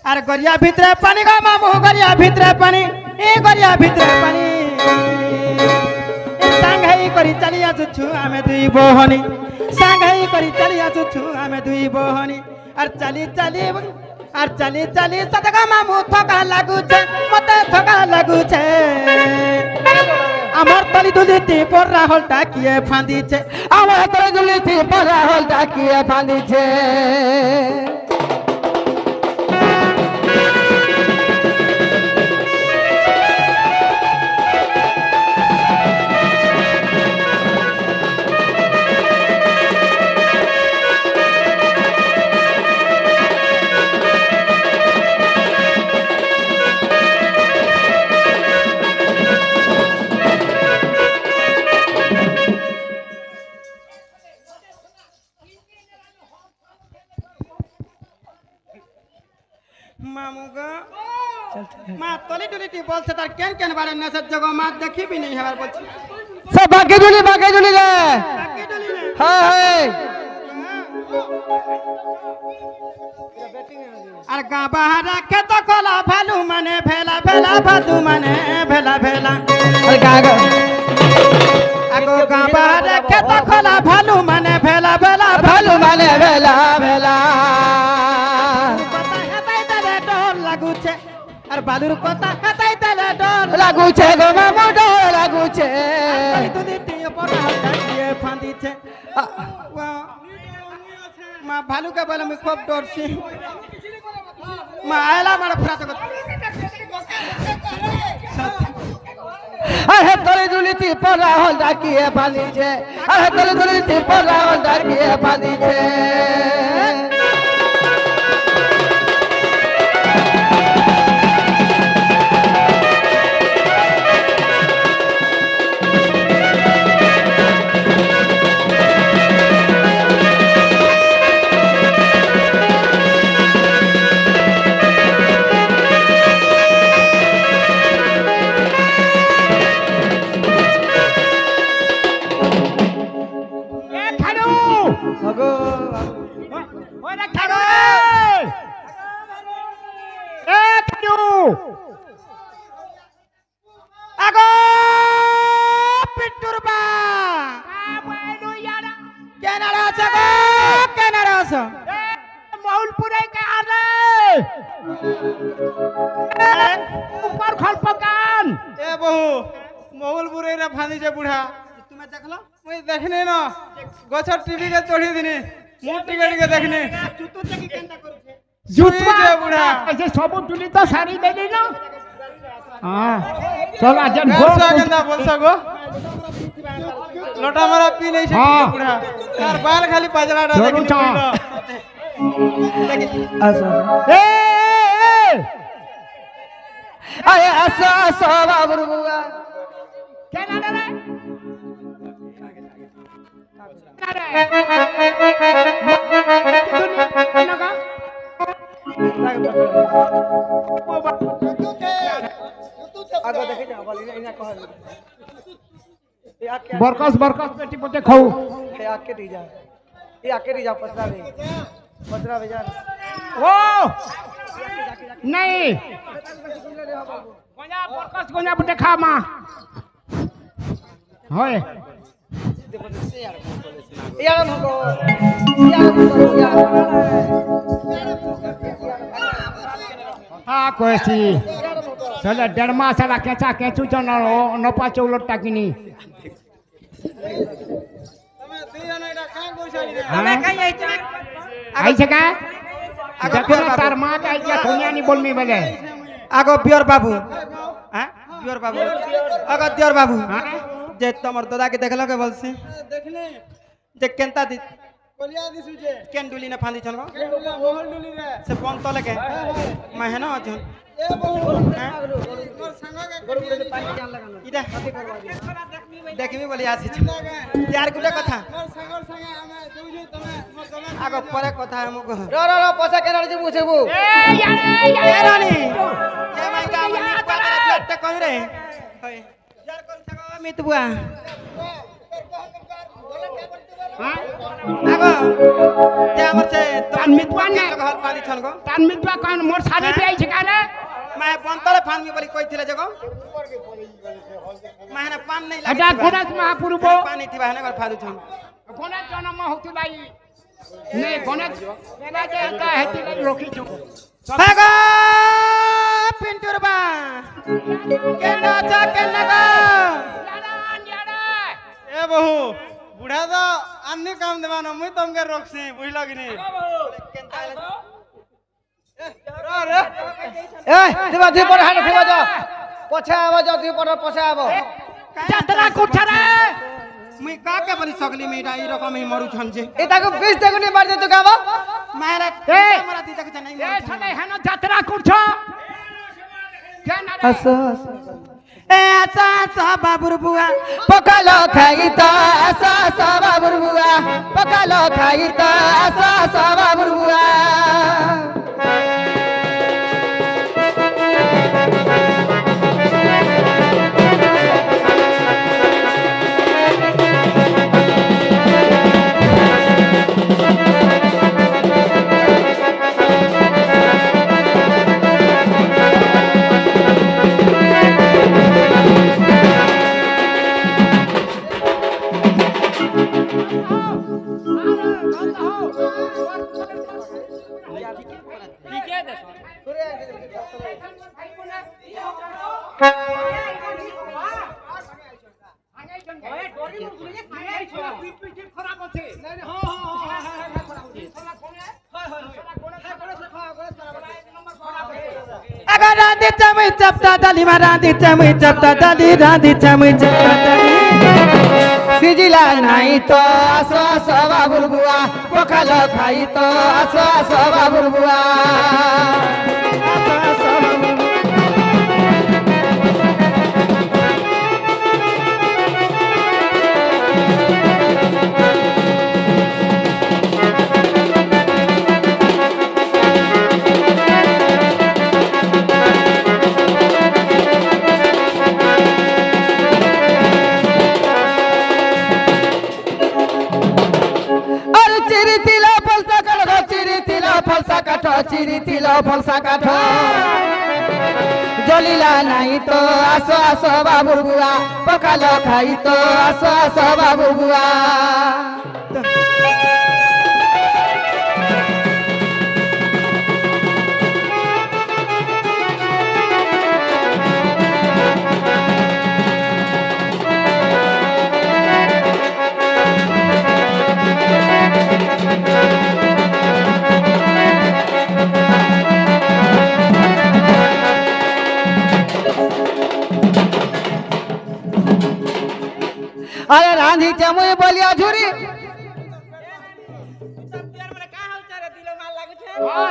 আর গরিয়া ভিতরে পানি গো মামু গরিয়া ভিতরে পানি এ গরিয়া ভিতরে পানি সাংঘাই করি চালি আসুছু আমি দুই বহনি সাংঘাই করি চালি আসুছু আমি দুই বহনি আর চালি চালি সতক মামু থকা লাগুছে মতে থকা লাগুছে আমার তলি দুলিতি পড়া হলটা কিয়ে ফাঁদিছে আমার তলি দুলিতি পড়া হলটা কিয়ে ফাঁদিছে মামু গো মা তলি দুলিতি বলছে তার কেন কেন বারে নেশার জগ মা দেখিবি নেই হেবার বলছে সে বাকি দুলি রে বাকি দুলি রে হ্যাঁ আর গা বাহারা খেত কলা ভালু মানে ভেলা ভেলা ভাদু মানে ভেলা ভেলা আর গাগো আগো গা বাহারা খেত কলা ভালু মানে ভেলা ভেলা ভালু মানে ভেলা ভেলা কথা হেতাই দেলে ডর লাগুছে আর বালুর কথা হেতাই দেলে ডর লাগুছে গো মামু ডর লাগুছে দুদিতি পড়া দিয়ে ফাঁদিছে মা ভালুকে বলে আমি খুব ডরছি মা আয়লা মারা ফেরাতে কথা আরে তলি দুলিতি পড়া হলটা কিয়ে ফাঁদিছে আরে তলি দুলিতি পড়া হলটা কিয়ে ফাঁদিছে বুড়া তুমি দেখলো মুই দেখিনি না গছর টিভি কে চড়ি দিনি মু টিকে টিকে দেখিনি জুতো দেখি কেনটা করছে জুতো বুড়া ऐसे सब तुली तो सारी देली ना हां चल आजन বলছা কেনটা বলছা গো লটা মারা পি নাই সে বুড়া তার বাল খালি পাজলাটা দেখিনি ए আরে আসা আসা বাবুর বুয়া কেন রে बरकस बरकस बेटी पोते खाऊ आके दी जा ये आके दी जा पसरा वे जा ओ नहीं गोंजा बरकस गोंजा पोते खा मा होय यार मको हाँ कोसी चल डेढ़ मास साला केचा केचू चना न पाचो उलट टाकिनी તમે કઈ આઈ છે आई छे का देखो ना तार मां का आई क्या दुनिया नहीं बोल में बोले আগো বিয়র বাবু হ্যাঁ বিয়র বাবু আগো দিয়র বাবু हाँ যে তোমার দাদা কে দেখলো কে বলছি দেখলে যে কেনতা দি কলিয়া দিছু যে কেন ডুলি না ফাঁদি চলবো মোহন ডুলি রে সে বন তলে কে মাহেনা অজন এ বহু মোর संग के গরু রে পানি জান লাগানো ইটা দেখবি বলি আসিছ यार গুটা কথা মোর संगर संग আমি দুইজু তুমি মোর দলে আগো পরে কথা আমু কহ रो पसा केना रे पूछबू ए यार এ রানী যে মাই কা মনি পাতা জট্টা কোন রে হয় यार কোন সঙ্গ মিত বুয়া আগো যে আমার সে তার মিতবা না ঘর পানি ছন গো তার মিতবা কোন মোর শাদি পেয়েছে কানে মায়ে বন্তলে ফানমি বলি কইছিলে যে গো মায়ে না পান নাই এটা গণেশ মহাপুরব পানি থিবা হেনে ঘর ফাদু ছন গণেশ জন্ম হতু লাই নে গণেশ এনা যে এটা হেতি রখিছু আগো পিন্টুর বা কেন আছা কেন গো এ বহু বুড়া তো আন্নি কাম দেবা না মুই তোমাকে রখছি বুঝলো কি নি এ দিবা দুই পড় হাড় দিবা যাও পছে আবা যাও দুই পড় পছে আবা যাত্রা করছে রে মুই কাকে বলি সকলি মেয়েটা এরকম এই মরু ছন যে এটাকে 20 দেখুনি মার দে তো গাবা মায়েরা এ! আমরা দিতে কিছু নাই এ ছলে হেন যাত্রা করছ কেন রে আসো এ আচ্ছা আচ্ছা বাবুর বুয়া পকালো খাইতা আসা আসা বাবুর বুয়া পকালো খাইতা আসা আসা বাবুর বুয়া अगर राधे चमई चपटा डाली मा राधे चमई चपटा डाली राधे चमई चपटा डाली সিজিলা নাই তো আসো আসো বাবুর বুয়া পকালো খাই তো আসো আসো বাবুর বুয়া চিরিতিল ফলসা কাঠ জলিলা নাই তো আসো আসো বাবুর বুয়া পকালো খাই তো আসো আসো বাবুর বুয়া अरे रांधी चमुई बोलिया झुरी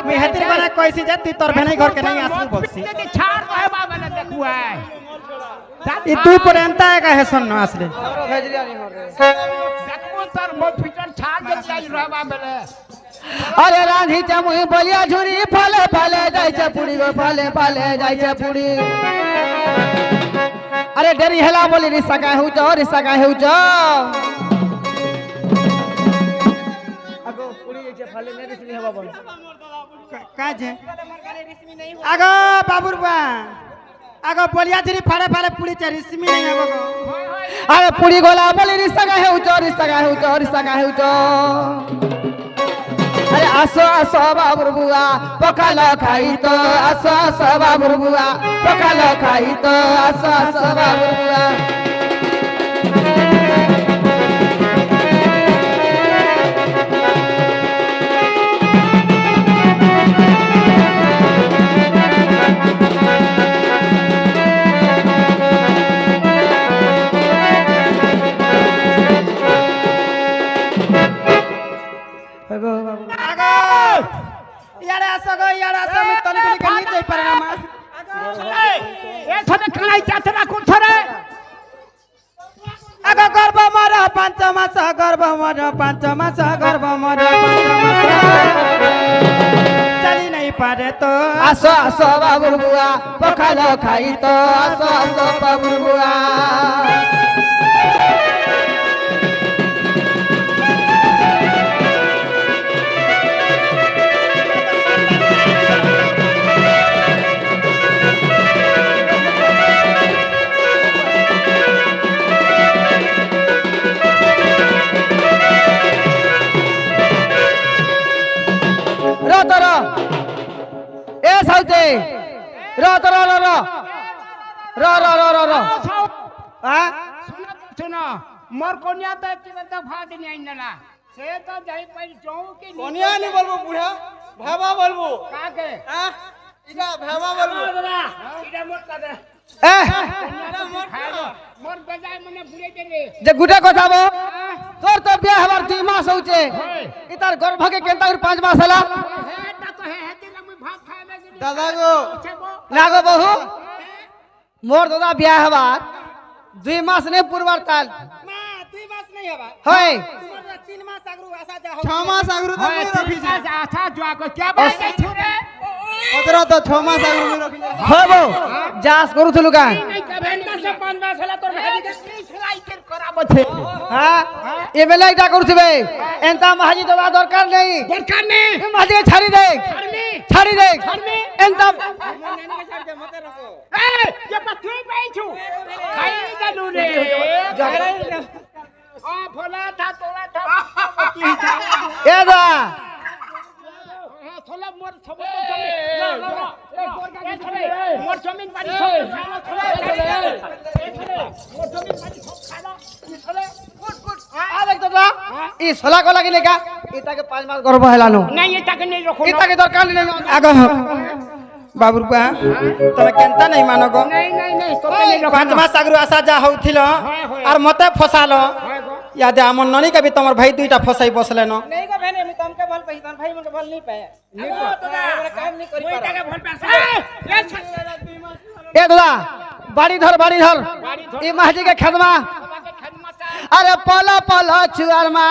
मैं हेतिर बना कैसी जाती तोर भेनै घर के नहीं आसू बक्सी के छाड़ कहबा मैंने देखुआ ई तू पर्यंत का है सुन असले देखबो तर मो फिटर छाड़ दे जाई रहबा बेले अरे रांधी चमुई बोलिया झुरी फले फले जाय छे पुड़ी गो फले फले जाय छे पुड़ी अरे डेरी हेला बोली रिसा का हेउ जो अगो पुड़ी जाय छे फले ने रिसमी हवा बोल का जे आगो बाबुर बा आगो बोलिया धरी फाड़े फाड़े पुड़ी चे रिसमी नहीं आगो अरे पुड़ी गोला बोली रिसा का हेउ जो अरे आसो आसो बाबुर बुआ पकालो खाई तो आसो आसो बाबुर बुआ पकालो खाई तो आसो आसो बाबुर बुआ यारे आसो मैं तली तली के नीचे पर ना मा ए थने काई जात्रा कोन थरे आगो गर्भ मर पंचमास गर्भ मर पंचमास गर्भ मर चली नहीं पारे तो आसो आसो बाबुर बुआ पकालो खाई तो आसो आसो बाबुर बुआ এ সাউতে র র র র র র র র র হ্যাঁ শুনো মোর কন্যা তো তো ভাত নিয়ে আইন না সে তো যাই পাই চৌকি কনিয়া নি বলবো বুড়া ভেবা বলবো কাকে হ্যাঁ এটা ভেবা বলবো এটা মোর কাছে এ মোর বেজায় মনে বুড়ে গেলে যে গুটা কথা বো তোর তো বিয়া হবার 2 মাস হচ্ছে ইতার গর্ভকে কেনতা 5 মাস হলা হেটা তো হেতে আমি ভাত খাই না দাদা গো না গো বহু মোর দাদা বিয়া হবার 2 মাস নে পুরবার তাল না 2 মাস নাই হবা হয় তোমার 3 মাস আগরু আসা যা 6 মাস আগরু তো মুই রখিছি আচ্ছা জুয়া কো কে বাই ছুরে ওদের তো 6 মাস আগরু মুই রখিছি হব যাস করুছলু কা নাই কবে না 5 মাস হলা তোর ভাইকে সেলাই কেন করাবছে হ্যাঁ এ বেলা এটা করছিবে এনতা মাহাজি দাদা দরকার নেই দরকার নেই মাহাজি ছাড়ি দে ছাড়ি দে এনতা নানিকে ছাড় দে মতে রাখো এই যে তুই পাইছু খাই নি জানু রে ও ফলা থা তোলা থা এ দা থলা মোর সব তো জমি মোর জমিন বাড়ি সব মোর জমিন বাড়ি সব খালো চলে আ দেখ দাদা ই সলা কলা কি লেখা এটাকে 5 মাস গর্ভ হেলানো নাই এটাকে নেই রাখো এটাকে দরকার নেই আগো বাবুর বুয়া তুমি কেনতা নাই মানো গো নাই নাই নাই তোকে নেই রাখো 5 মাস আগরু আসা যা হউছিল আর মতে ফসালো ইয়াদে আমন ননি কবি তোমার ভাই দুইটা ফসাই বসলে ন नहीं को बहने मैं तुमके बोल पाई तन भाई मुके बोल नहीं पाए नहीं तो काम नहीं करी ওই টাকা ভোল পাস ए दादा बाड़ी धर ई महाजी के खदमा अरे पला पला चुआर मा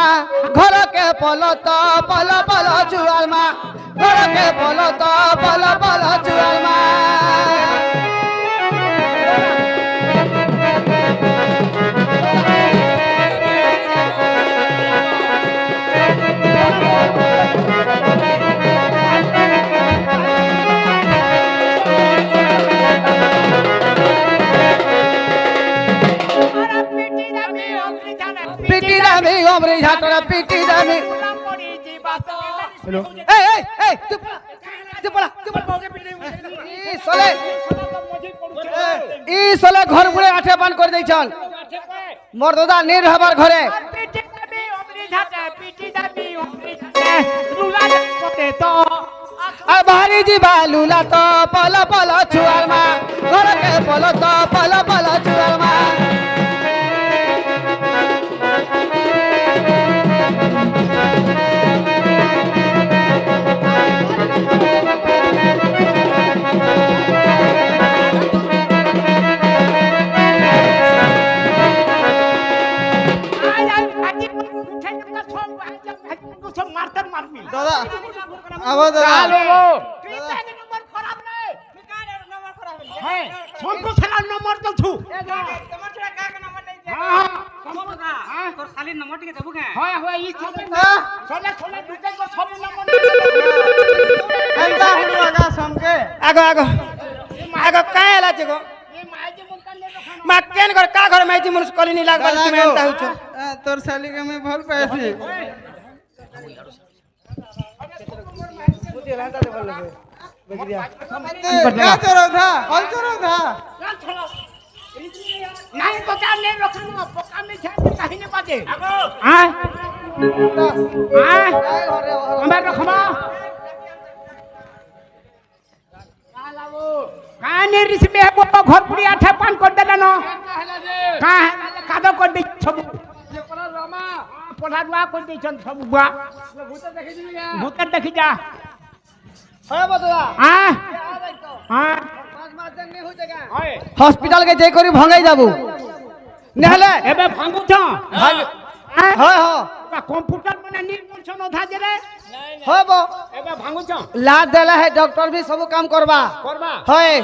घर के पलो तो पला पला चुआर मा घर के पलो तो पला पला चुआर मा पिटी दामी ओमरी झाटरा पिटी दामी ए चुप ई सोले घर बुले आठे बंद कर दै छन मोर दादा नीर हबार घरे आ बाहरी जी बालूला तो पला पला छुआर मा घर के पलो तो पला पला छुआर मा দাদা আবার দাদা তোর শালির নম্বর টিকে দেবো কেন এন্তা হলো আগা সমকে আগো আগো আগো কায় এলা জগো মা কেন করে কা ঘরে মাইতি মনুষ কলি নি লাগবা তুমি এন্তা হউছ তোর শালিকে আমি ভাল পাইছি কা তোর ধা হল তোর ধা নাই কথা নেই রখানো পোকা মে ছাতে কাহিনী বাজে আমরা রখবা কানে রিস মে বড় ঘর পুরি আঠা পান কর দেলা ন কা কাদো কর দি সব পড়া দুয়া কর দি ছন সব বুয়া ভূত দেখি যা হয় বদলা हॉस्पिटल के जे करी भंगाई जाबू नहले এবে ভাঙুছ হয় হয় কম্পিউটার মানে নির্মূলন অধা জেরে হব এবে ভাঙুছ लाद देला है डॉक्टर भी सब काम करबा করবা হয়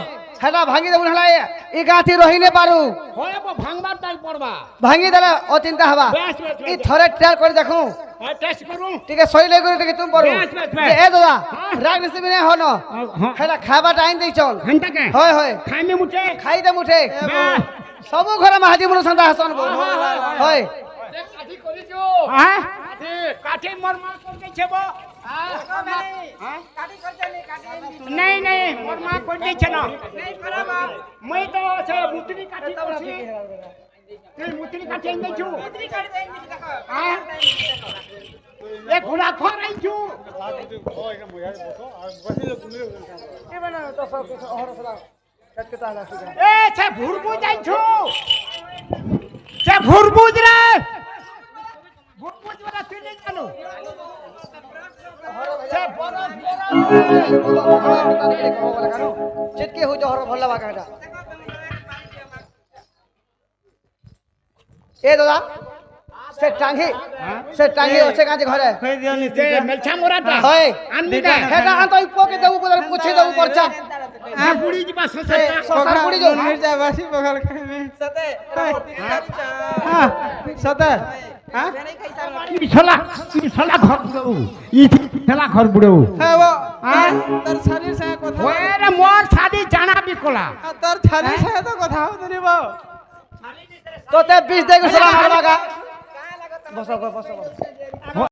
হেটা ভাঙি দেবু নহলে ই গাঁথি রহি নে পারু হয় ভাঙবার টাই পড়বা ভাঙি দেলে অচিন্তা হবা বেশ, বেশ, বেশ। ই থরে ট্রাই করে দেখু টেস্ট করু ঠিক আছে সই লই করে দেখি তুম পারু বেশ, বেশ, বেশ। এ দাদা রাগ নিসবি নে হন হ্যাঁ হেটা খাবা টাইম দেই চল ঘন্টাকে হয় হয় খাইমে মুটে খাই দে মুঠে বেশ। সব ঘরে মাহাজি মুনো সন্তা হাসন হয় কাঠি করিছো হ্যাঁ কাঠি মরমার করে দেছে नहीं नहीं मोर माँ कोई नहीं चलो मैं तो से मुतरी काटी करसी तू मुतरी काटी नहीं छु हां ये घोड़ा खोर नहीं छु ए से भुरबु जाई छु से भुरबुज रे भुरबुज वाला तू नहीं जानो से चिटके हो जो हर भल्ला बाका बेटा ए दादा से टांगी ओसे काजे घरे खोई दियो नि से मेलछा मोराटा होय आनमी का हेटा आन तो इको के देबू को पूछे देबू परचा आ बुड़ी जीवा ससटा सोसार पुड़ी जो मिर्जा बासी बगल खाए सते हां सते हां ई छला घर बुड़ो ई छला घर बुड़ो है वो तर शरीर से কথা ओए रे मोर शादी जाना बिकोला तर शरीर से तो কথা होतनी बा तो ते 20 देगो सलाम हरवा का बस